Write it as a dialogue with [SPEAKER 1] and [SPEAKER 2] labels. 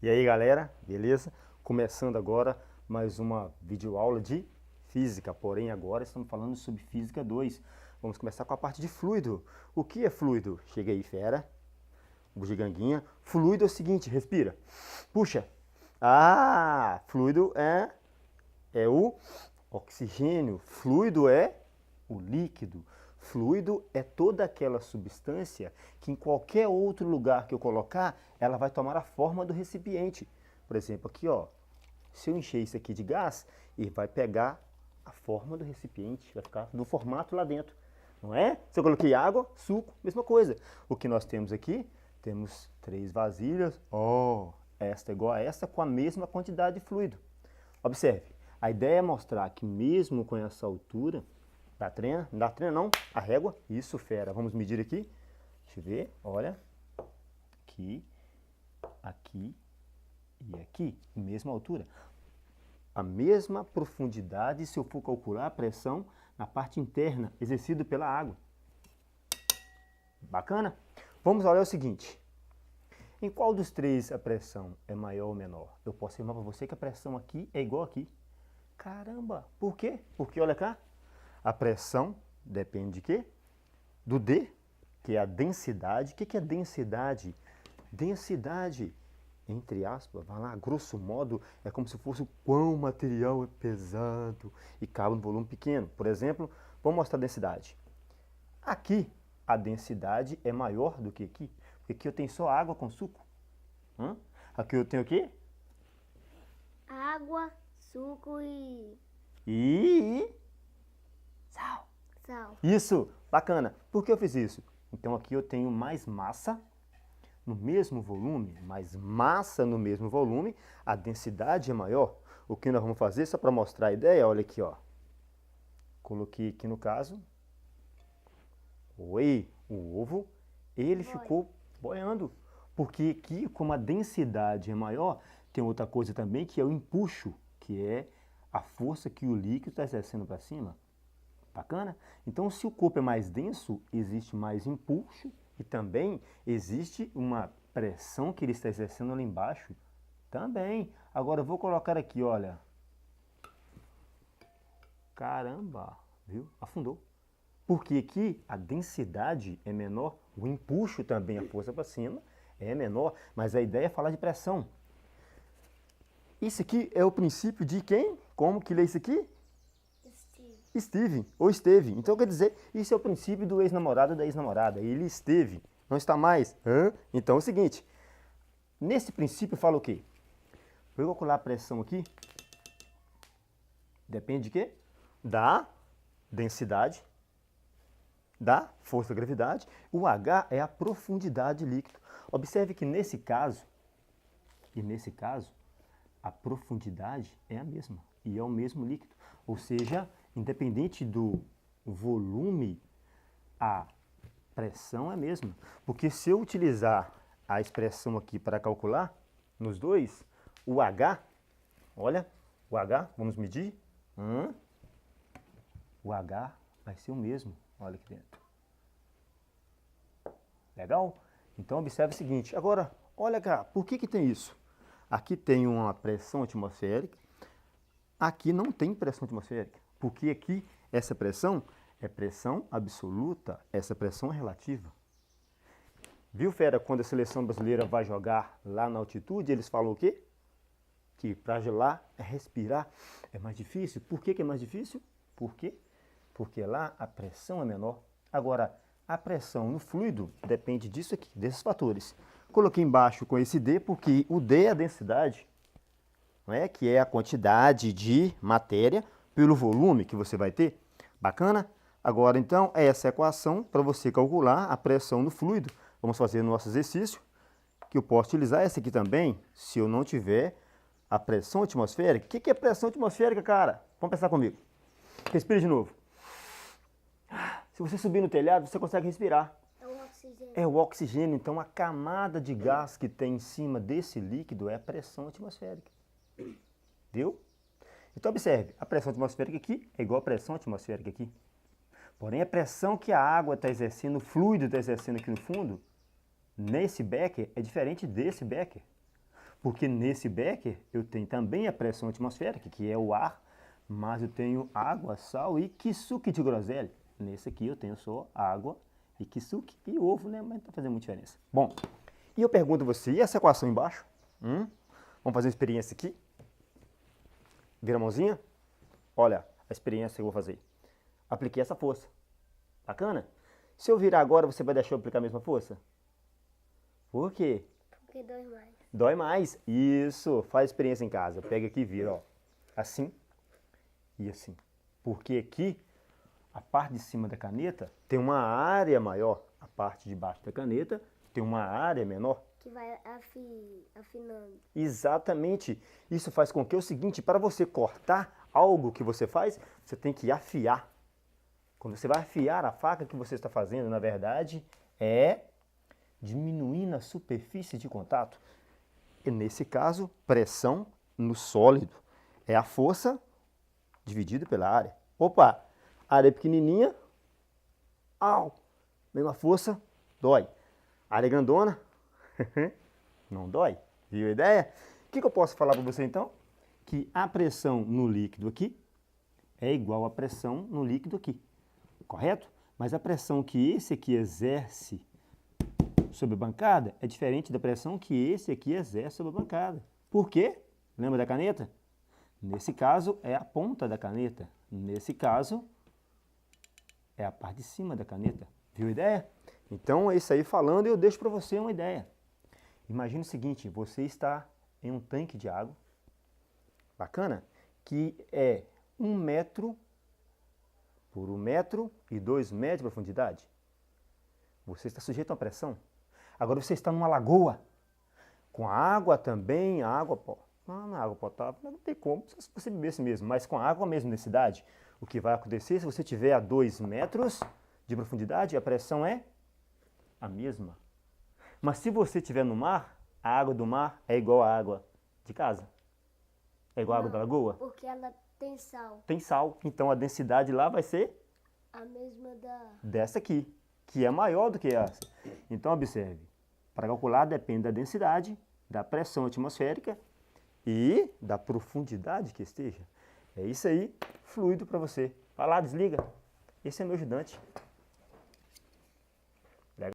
[SPEAKER 1] E aí galera, beleza? Começando agora mais uma videoaula de física, porém agora estamos falando sobre física 2. Vamos começar com a parte de fluido. O que é fluido? Chega aí, fera. Bugiganguinha. Fluido é o seguinte, respira. Puxa. Ah, fluido é o oxigênio. Fluido é o líquido. Fluido é toda aquela substância que em qualquer outro lugar que eu colocar, ela vai tomar a forma do recipiente. Por exemplo, aqui ó, se eu encher isso aqui de gás, ele vai pegar a forma do recipiente, vai ficar no formato lá dentro. Não é? Se eu coloquei água, suco, mesma coisa. O que nós temos aqui, temos 3 vasilhas, esta é igual a essa com a mesma quantidade de fluido. Observe, a ideia é mostrar que mesmo com essa altura, dá treina? Não dá treina não? A régua? Isso, fera. Vamos medir aqui. Deixa eu ver. Olha. Aqui, aqui e aqui. Mesma altura. A mesma profundidade se eu for calcular a pressão na parte interna exercida pela água. Bacana? Vamos olhar o seguinte. Em qual dos três a pressão é maior ou menor? Eu posso afirmar para você que a pressão aqui é igual aqui. Caramba! Por quê? Porque olha cá. A pressão depende de quê? Do D, que é a densidade. O que é densidade? Densidade, entre aspas, vai lá, grosso modo, é como se fosse o quão o material é pesado e cabe num volume pequeno. Por exemplo, vamos mostrar a densidade. Aqui, a densidade é maior do que aqui. Porque aqui eu tenho só água com suco. Aqui eu tenho o quê?
[SPEAKER 2] Água, suco e
[SPEAKER 1] Sal.
[SPEAKER 2] sal.
[SPEAKER 1] Isso, bacana. Por que eu fiz isso? Então aqui eu tenho mais massa no mesmo volume, mais massa no mesmo volume, a densidade é maior. O que nós vamos fazer, só para mostrar a ideia, olha aqui, ó. Coloquei aqui no caso, o ovo, ele ficou boiando. Porque aqui, como a densidade é maior, tem outra coisa também que é o empuxo, que é a força que o líquido está exercendo para cima. Bacana? Então, se o corpo é mais denso, existe mais impulso e também existe uma pressão que ele está exercendo lá embaixo. Também. Agora, eu vou colocar aqui, olha. Caramba, viu? Afundou. Porque aqui a densidade é menor, o impulso também, a força para cima, é menor, mas a ideia é falar de pressão. Isso aqui é o princípio de quem? Como que lê isso aqui? Esteve, ou esteve. Então quer dizer, isso é o princípio do ex-namorado ou da ex-namorada. Ele esteve, não está mais. Então é o seguinte, nesse princípio fala o quê? Vou calcular a pressão aqui. Depende de quê? Da densidade, da força da gravidade. O H é a profundidade líquido. Observe que nesse caso, a profundidade é a mesma e é o mesmo líquido. Ou seja, independente do volume, a pressão é a mesma. Porque se eu utilizar a expressão aqui para calcular, nos dois, o H, olha, o H, vamos medir. O H vai ser o mesmo, olha aqui dentro. Legal? Então observe o seguinte, agora, olha cá, por que tem isso? Aqui tem uma pressão atmosférica, aqui não tem pressão atmosférica, porque aqui essa pressão é pressão absoluta, essa pressão é relativa. Viu, fera, quando a seleção brasileira vai jogar lá na altitude, eles falam o quê? Que para gelar, respirar é mais difícil. Por que é mais difícil? Por quê? Porque lá a pressão é menor. Agora, a pressão no fluido depende disso aqui, desses fatores. Coloquei embaixo com esse D, porque o D é a densidade, não é? Que é a quantidade de matéria pelo volume que você vai ter. Bacana? Agora, então, essa é a equação para você calcular a pressão no fluido. Vamos fazer o nosso exercício, que eu posso utilizar essa aqui também, se eu não tiver a pressão atmosférica. O que é pressão atmosférica, cara? Vamos pensar comigo. Respira de novo. Se você subir no telhado, você consegue respirar.
[SPEAKER 2] É o oxigênio.
[SPEAKER 1] É o oxigênio, então a camada de gás que tem em cima desse líquido é a pressão atmosférica. Viu? Então observe, a pressão atmosférica aqui é igual a pressão atmosférica aqui. Porém, a pressão que a água está exercendo, o fluido está exercendo aqui no fundo, nesse becker, é diferente desse becker. Porque nesse becker eu tenho também a pressão atmosférica, que é o ar, mas eu tenho água, sal e kisuke de groselha. Nesse aqui eu tenho só água e kisuke e ovo, né? Mas não está fazendo muita diferença. Bom, e eu pergunto a você, e essa equação embaixo? Vamos fazer uma experiência aqui? Vira a mãozinha? Olha a experiência que eu vou fazer. Apliquei essa força. Bacana? Se eu virar agora, você vai deixar eu aplicar a mesma força? Por quê?
[SPEAKER 2] Porque dói mais.
[SPEAKER 1] Dói mais. Isso. Faz a experiência em casa. Pega aqui e vira, ó. Assim e assim. Porque aqui, a parte de cima da caneta tem uma área maior. A parte de baixo da caneta tem uma área menor.
[SPEAKER 2] Que vai afinando.
[SPEAKER 1] Exatamente. Isso faz com que é o seguinte, para você cortar algo que você faz, você tem que afiar. Quando você vai afiar a faca, que você está fazendo, na verdade, é diminuindo a superfície de contato. E nesse caso, pressão no sólido. É a força dividida pela área. Opa, área pequenininha, au, mesma força, dói. Área grandona, não dói. Viu a ideia? O que eu posso falar para você então? Que a pressão no líquido aqui é igual à pressão no líquido aqui. Correto? Mas a pressão que esse aqui exerce sobre a bancada é diferente da pressão que esse aqui exerce sobre a bancada. Por quê? Lembra da caneta? Nesse caso é a ponta da caneta. Nesse caso é a parte de cima da caneta. Viu a ideia? Então é isso aí falando e eu deixo para você uma ideia. Imagina o seguinte, você está em um tanque de água, bacana, que é 1 metro por 1 metro e 2 metros de profundidade. Você está sujeito a uma pressão. Agora você está numa lagoa, com água também, água, não é água potável, não tem como, se você bebesse mesmo, mas com água a mesma densidade. O que vai acontecer se você tiver a 2 metros de profundidade, a pressão é a mesma. Mas se você estiver no mar, a água do mar é igual à água de casa. É igual à água da lagoa?
[SPEAKER 2] Porque ela tem sal.
[SPEAKER 1] Tem sal, então a densidade lá vai ser
[SPEAKER 2] A mesma
[SPEAKER 1] dessa aqui, que é maior do que essa. Então observe, para calcular depende da densidade, da pressão atmosférica e da profundidade que esteja. É isso aí, fluido para você. Vai lá, desliga. Esse é meu ajudante.